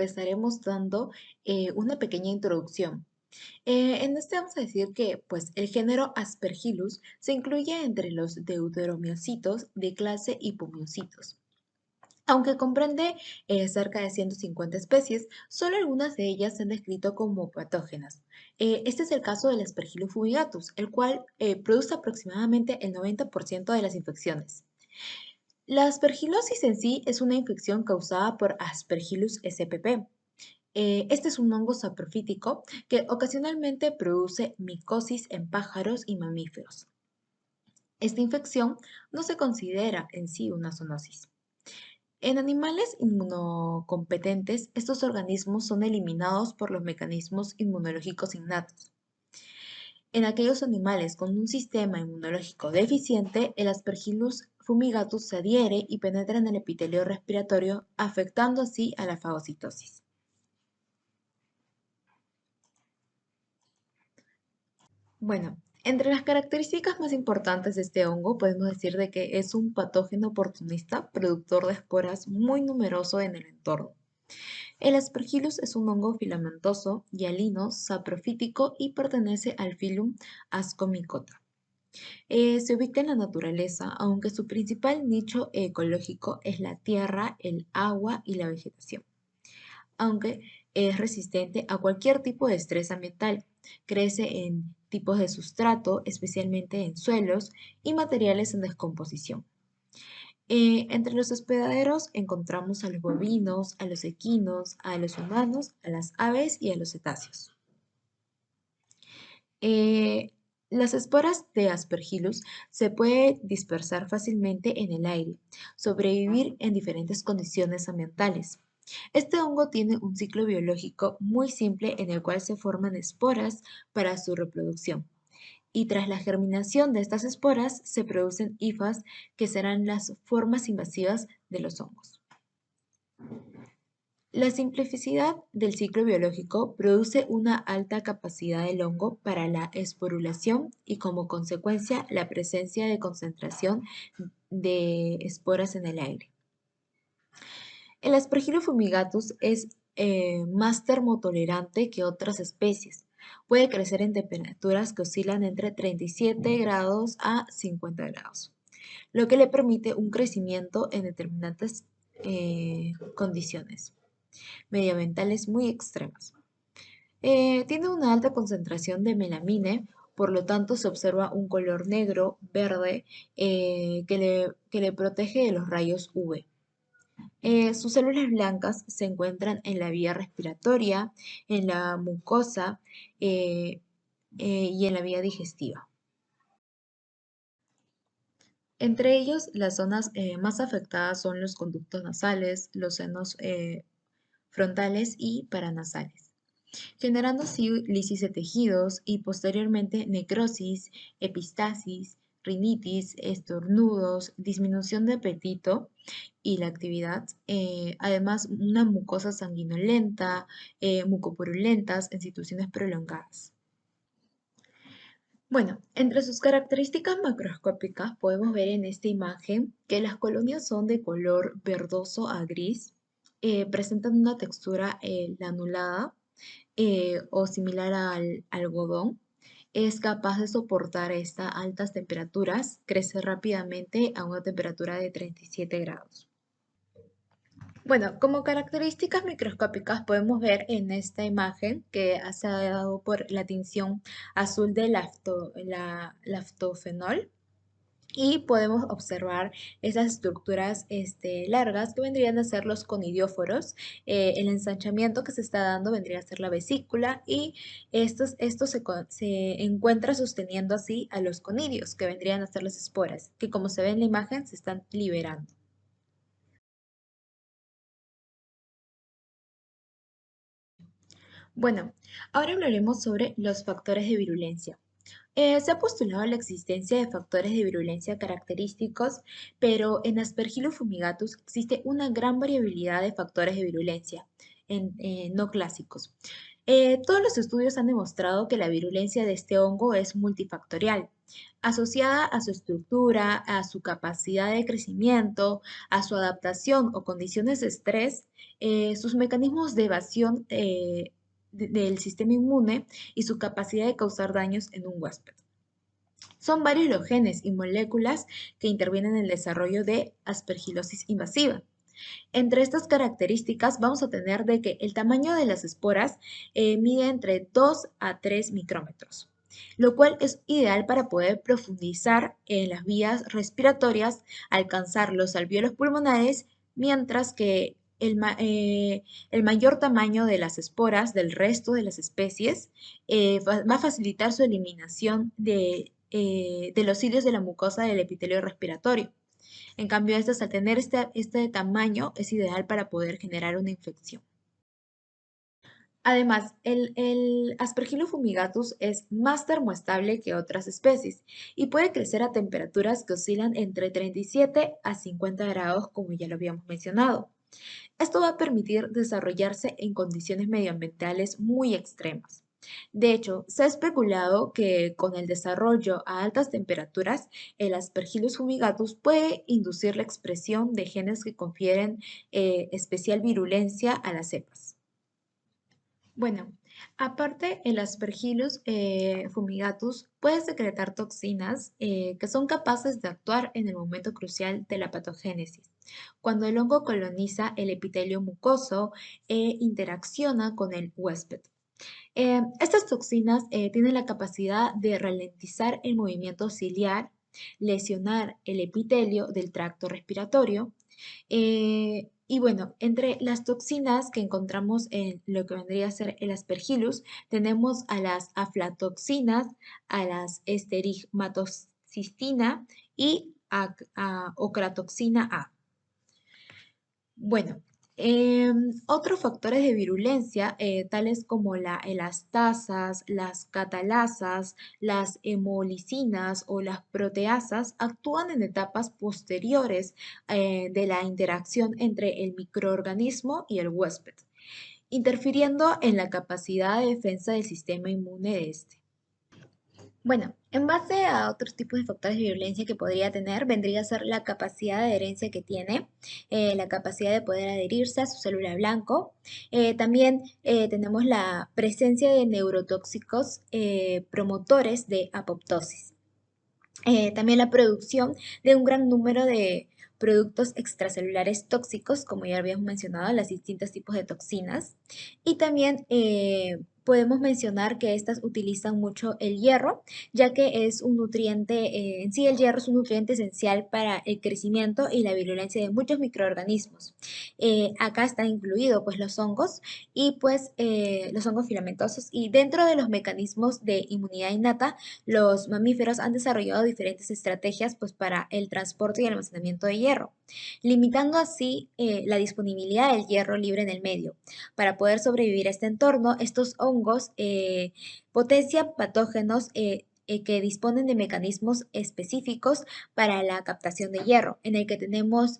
empezaremos dando una pequeña introducción. En este vamos a decir que pues, el género Aspergillus se incluye entre los deuteromiocitos de clase Hipomiocitos. Aunque comprende cerca de 150 especies, solo algunas de ellas se han descrito como patógenas. Este es el caso del Aspergillus fumigatus, el cual produce aproximadamente el 90% de las infecciones. La aspergilosis en sí es una infección causada por Aspergillus spp. Este es un hongo saprofítico que ocasionalmente produce micosis en pájaros y mamíferos. Esta infección no se considera en sí una zoonosis. En animales inmunocompetentes, estos organismos son eliminados por los mecanismos inmunológicos innatos. En aquellos animales con un sistema inmunológico deficiente, el Aspergillus fumigatus se adhiere y penetra en el epitelio respiratorio, afectando así a la fagocitosis. Bueno, entre las características más importantes de este hongo podemos decir de que es un patógeno oportunista, productor de esporas muy numeroso en el entorno. El Aspergillus es un hongo filamentoso, hialino, saprofítico y pertenece al filum Ascomycota. Se ubica en la naturaleza, aunque su principal nicho ecológico es la tierra, el agua y la vegetación. Aunque es resistente a cualquier tipo de estrés ambiental, crece en tipos de sustrato, especialmente en suelos y materiales en descomposición. Entre los hospedaderos encontramos a los bovinos, a los equinos, a los humanos, a las aves y a los cetáceos. Eh, las esporas de Aspergillus se pueden dispersar fácilmente en el aire, sobrevivir en diferentes condiciones ambientales. Este hongo tiene un ciclo biológico muy simple en el cual se forman esporas para su reproducción. Y tras la germinación de estas esporas se producen hifas que serán las formas invasivas de los hongos. La simplicidad del ciclo biológico produce una alta capacidad del hongo para la esporulación y como consecuencia la presencia de concentración de esporas en el aire. El Aspergillus fumigatus es más termotolerante que otras especies. Puede crecer en temperaturas que oscilan entre 37 grados a 50 grados, lo que le permite un crecimiento en determinadas condiciones medioambientales muy extremas. Tiene una alta concentración de melamine, por lo tanto se observa un color negro, verde, que le protege de los rayos UV. Sus células blancas se encuentran en la vía respiratoria, en la mucosa y en la vía digestiva. Entre ellos, las zonas más afectadas son los conductos nasales, los senos frontales y paranasales, generando así lisis de tejidos y posteriormente necrosis, epistasis, rinitis, estornudos, disminución de apetito y la actividad, además una mucosa sanguinolenta, mucopurulentas en situaciones prolongadas. Bueno, entre sus características macroscópicas podemos ver en esta imagen que las colonias son de color verdoso a gris, presentan una textura lanulada o similar al algodón. Es capaz de soportar estas altas temperaturas, crece rápidamente a una temperatura de 37 grados. Bueno, como características microscópicas podemos ver en esta imagen que se ha dado por la tinción azul de laftofenol y podemos observar esas estructuras largas que vendrían a ser los conidióforos. El ensanchamiento que se está dando vendría a ser la vesícula y esto se encuentra sosteniendo así a los conidios que vendrían a ser las esporas, que como se ve en la imagen se están liberando. Bueno, ahora hablaremos sobre los factores de virulencia. Se ha postulado la existencia de factores de virulencia característicos, pero en Aspergillus fumigatus existe una gran variabilidad de factores de virulencia no clásicos. Todos los estudios han demostrado que la virulencia de este hongo es multifactorial, Asociada a su estructura, a su capacidad de crecimiento, a su adaptación o condiciones de estrés, sus mecanismos de evasión del sistema inmune y su capacidad de causar daños en un huésped. Son varios los genes y moléculas que intervienen en el desarrollo de aspergilosis invasiva. Entre estas características vamos a tener de que el tamaño de las esporas mide entre 2 a 3 micrómetros, lo cual es ideal para poder profundizar en las vías respiratorias, alcanzar los alvéolos pulmonares, mientras que el mayor tamaño de las esporas del resto de las especies va a facilitar su eliminación de los cilios de la mucosa del epitelio respiratorio. En cambio, estas al tener este tamaño es ideal para poder generar una infección. Además, el Aspergillus fumigatus es más termoestable que otras especies y puede crecer a temperaturas que oscilan entre 37 a 50 grados, como ya lo habíamos mencionado. Esto va a permitir desarrollarse en condiciones medioambientales muy extremas. De hecho, se ha especulado que con el desarrollo a altas temperaturas, el Aspergillus fumigatus puede inducir la expresión de genes que confieren especial virulencia a las cepas. Bueno, aparte el Aspergillus fumigatus puede secretar toxinas que son capaces de actuar en el momento crucial de la patogénesis, cuando el hongo coloniza el epitelio mucoso e interacciona con el huésped. Estas toxinas tienen la capacidad de ralentizar el movimiento ciliar, lesionar el epitelio del tracto respiratorio. Y bueno, entre las toxinas que encontramos en lo que vendría a ser el Aspergillus, tenemos a las aflatoxinas, a las esterigmatocistina y a ocratoxina A. Bueno, otros factores de virulencia, tales como la elastasas, las catalasas, las hemolicinas o las proteasas, actúan en etapas posteriores de la interacción entre el microorganismo y el huésped, interfiriendo en la capacidad de defensa del sistema inmune de este. Bueno, en base a otros tipos de factores de violencia que podría tener, vendría a ser la capacidad de adherencia que tiene, la capacidad de poder adherirse a su célula blanco. También tenemos la presencia de neurotóxicos promotores de apoptosis. También la producción de un gran número de productos extracelulares tóxicos, como ya habíamos mencionado, los distintos tipos de toxinas. Y también podemos mencionar que estas utilizan mucho el hierro, ya que es un nutriente, en sí el hierro es un nutriente esencial para el crecimiento y la virulencia de muchos microorganismos. Acá están incluidos pues los hongos y pues los hongos filamentosos, y dentro de los mecanismos de inmunidad innata, los mamíferos han desarrollado diferentes estrategias pues, para el transporte y almacenamiento de hierro, limitando así la disponibilidad del hierro libre en el medio. Para poder sobrevivir a este entorno, estos hongos potencian patógenos que disponen de mecanismos específicos para la captación de hierro, en el que tenemos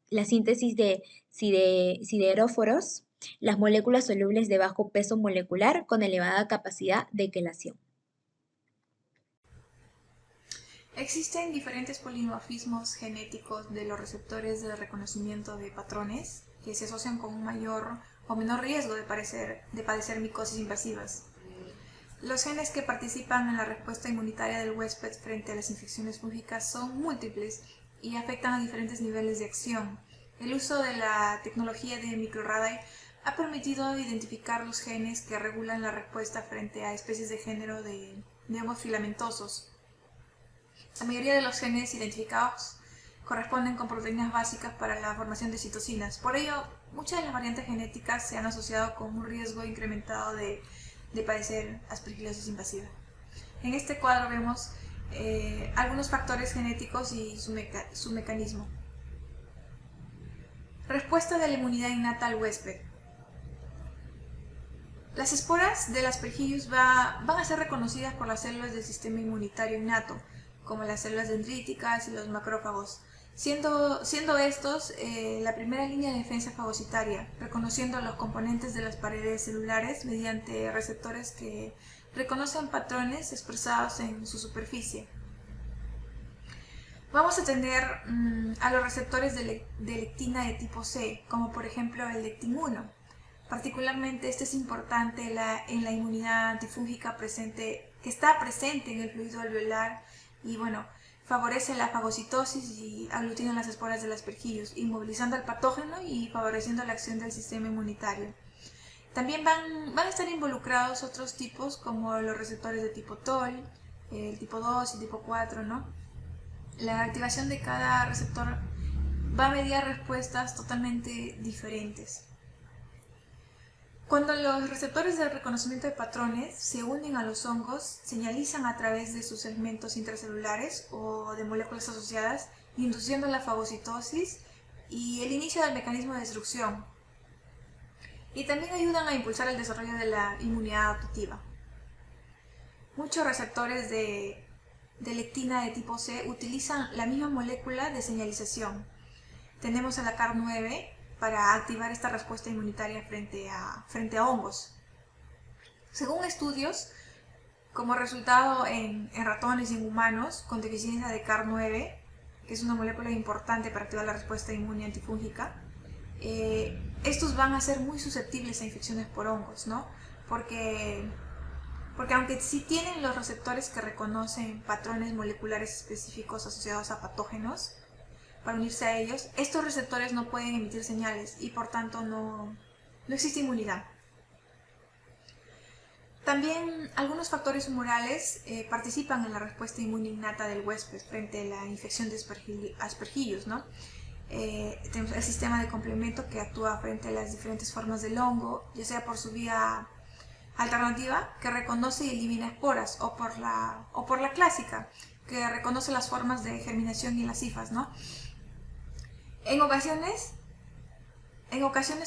la síntesis de sideróforos, las moléculas solubles de bajo peso molecular con elevada capacidad de quelación. Existen diferentes polimorfismos genéticos de los receptores de reconocimiento de patrones que se asocian con un mayor o menor riesgo de padecer micosis invasivas. Los genes que participan en la respuesta inmunitaria del huésped frente a las infecciones fúngicas son múltiples y afectan a diferentes niveles de acción. El uso de la tecnología de microarray ha permitido identificar los genes que regulan la respuesta frente a especies de género de hongos filamentosos. La mayoría de los genes identificados corresponden con proteínas básicas para la formación de citocinas. Por ello, muchas de las variantes genéticas se han asociado con un riesgo incrementado de padecer aspergilosis invasiva. En este cuadro vemos algunos factores genéticos y su mecanismo. Respuesta de la inmunidad innata al huésped. Las esporas del Aspergillus van a ser reconocidas por las células del sistema inmunitario innato, como las células dendríticas y los macrófagos. siendo estos la primera línea de defensa fagocitaria, reconociendo los componentes de las paredes celulares mediante receptores que reconocen patrones expresados en su superficie. Vamos a tener a los receptores de lectina de tipo C, como por ejemplo el lectin-1. Particularmente este es importante en la inmunidad antifúngica que está presente en el fluido alveolar y favorece la fagocitosis y aglutina las esporas del Aspergillus, inmovilizando al patógeno y favoreciendo la acción del sistema inmunitario. También van a estar involucrados otros tipos como los receptores de tipo TOL, el tipo 2 y tipo 4, ¿no? La activación de cada receptor va a mediar respuestas totalmente diferentes. Cuando los receptores de reconocimiento de patrones se unen a los hongos, señalizan a través de sus segmentos intracelulares o de moléculas asociadas, induciendo la fagocitosis y el inicio del mecanismo de destrucción. Y también ayudan a impulsar el desarrollo de la inmunidad adaptativa. Muchos receptores de lectina de tipo C utilizan la misma molécula de señalización. Tenemos a la CAR9 para activar esta respuesta inmunitaria frente a hongos. Según estudios, como resultado en ratones y en humanos con deficiencia de CAR9, que es una molécula importante para activar la respuesta inmune antifúngica, estos van a ser muy susceptibles a infecciones por hongos, ¿no? Porque aunque sí tienen los receptores que reconocen patrones moleculares específicos asociados a patógenos, para unirse a ellos, estos receptores no pueden emitir señales y por tanto no existe inmunidad. También algunos factores humorales participan en la respuesta inmune innata del huésped frente a la infección de Aspergillus, ¿no? Tenemos el sistema de complemento que actúa frente a las diferentes formas del hongo, ya sea por su vía alternativa, que reconoce y elimina esporas, o por la clásica, que reconoce las formas de germinación y las hifas, ¿no? En ocasiones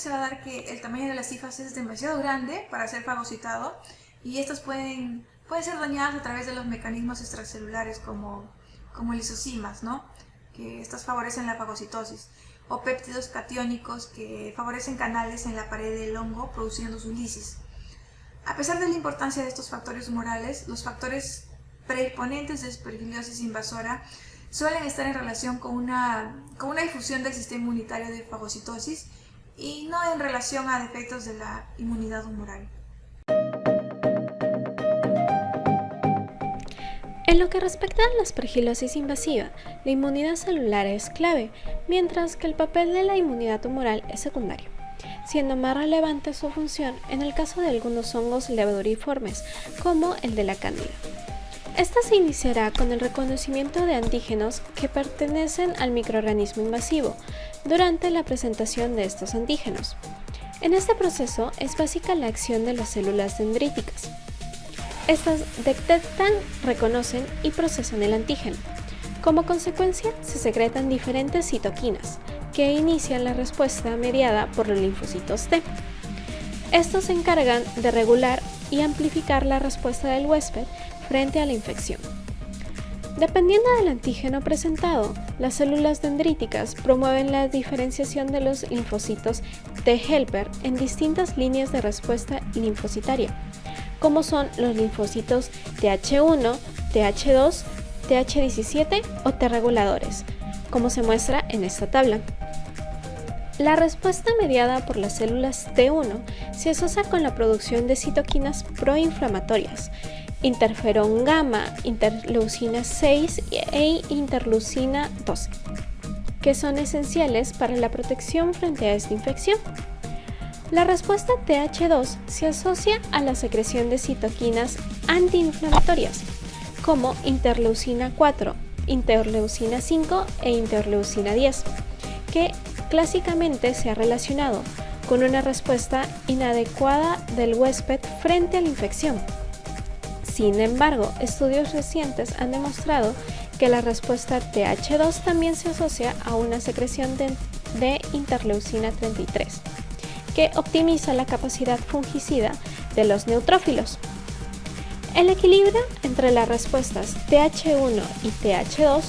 se va a dar que el tamaño de las hifas es demasiado grande para ser fagocitado y estas pueden ser dañadas a través de los mecanismos extracelulares como lisocimas, ¿no? Que estas favorecen la fagocitosis, o péptidos catiónicos que favorecen canales en la pared del hongo produciendo su lisis. A pesar de la importancia de estos factores humorales, los factores predisponentes de aspergillosis invasora suelen estar en relación con una difusión del sistema inmunitario de fagocitosis y no en relación a defectos de la inmunidad humoral. En lo que respecta a la aspergilosis invasiva, la inmunidad celular es clave, mientras que el papel de la inmunidad humoral es secundario, siendo más relevante su función en el caso de algunos hongos levaduriformes, como el de la cándida. Esta se iniciará con el reconocimiento de antígenos que pertenecen al microorganismo invasivo durante la presentación de estos antígenos. En este proceso es básica la acción de las células dendríticas. Estas detectan, reconocen y procesan el antígeno. Como consecuencia, se secretan diferentes citoquinas que inician la respuesta mediada por los linfocitos T. Estos se encargan de regular y amplificar la respuesta del huésped frente a la infección. Dependiendo del antígeno presentado, las células dendríticas promueven la diferenciación de los linfocitos T-helper en distintas líneas de respuesta linfocitaria, como son los linfocitos Th1, Th2, Th17 o T reguladores, como se muestra en esta tabla. La respuesta mediada por las células T1 se asocia con la producción de citoquinas proinflamatorias, interferón gamma, interleucina 6 e interleucina 12, que son esenciales para la protección frente a esta infección. La respuesta Th2 se asocia a la secreción de citoquinas antiinflamatorias, como interleucina 4, interleucina 5 e interleucina 10, que clásicamente se ha relacionado con una respuesta inadecuada del huésped frente a la infección. Sin embargo, estudios recientes han demostrado que la respuesta Th2 también se asocia a una secreción de interleucina 33, que optimiza la capacidad fungicida de los neutrófilos. El equilibrio entre las respuestas Th1 y Th2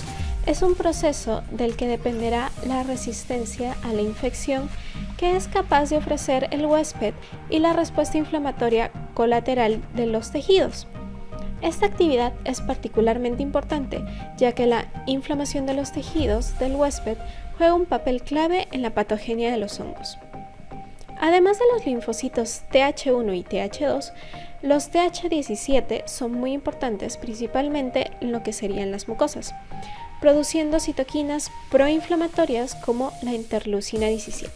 Es un proceso del que dependerá la resistencia a la infección que es capaz de ofrecer el huésped y la respuesta inflamatoria colateral de los tejidos. Esta actividad es particularmente importante, ya que la inflamación de los tejidos del huésped juega un papel clave en la patogenia de los hongos. Además de los linfocitos Th1 y Th2, los Th17 son muy importantes principalmente en lo que serían las mucosas, produciendo citoquinas proinflamatorias como la interleucina 17.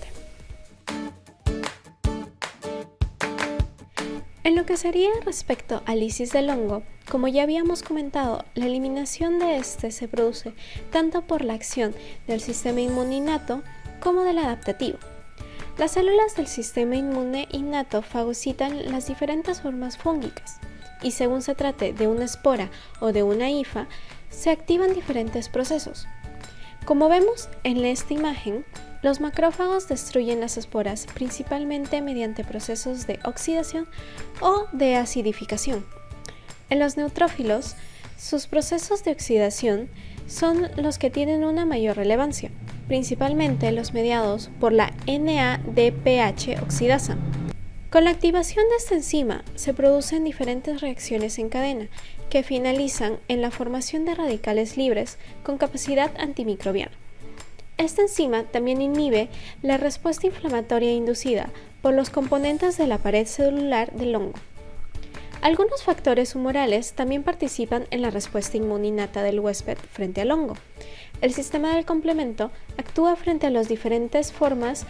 En lo que sería respecto al lisis del hongo, como ya habíamos comentado, la eliminación de este se produce tanto por la acción del sistema inmune innato como del adaptativo. Las células del sistema inmune innato fagocitan las diferentes formas fúngicas y según se trate de una espora o de una hifa, se activan diferentes procesos. Como vemos en esta imagen, los macrófagos destruyen las esporas principalmente mediante procesos de oxidación o de acidificación. En los neutrófilos, sus procesos de oxidación son los que tienen una mayor relevancia, principalmente los mediados por la NADPH oxidasa. Con la activación de esta enzima se producen diferentes reacciones en cadena que finalizan en la formación de radicales libres con capacidad antimicrobiana. Esta enzima también inhibe la respuesta inflamatoria inducida por los componentes de la pared celular del hongo. Algunos factores humorales también participan en la respuesta inmune innata del huésped frente al hongo. El sistema del complemento actúa frente a las diferentes formas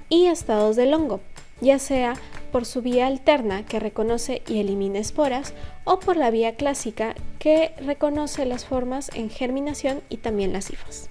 y estados del hongo, ya sea por su vía alterna que reconoce y elimina esporas o por la vía clásica que reconoce las formas en germinación y también las hifas.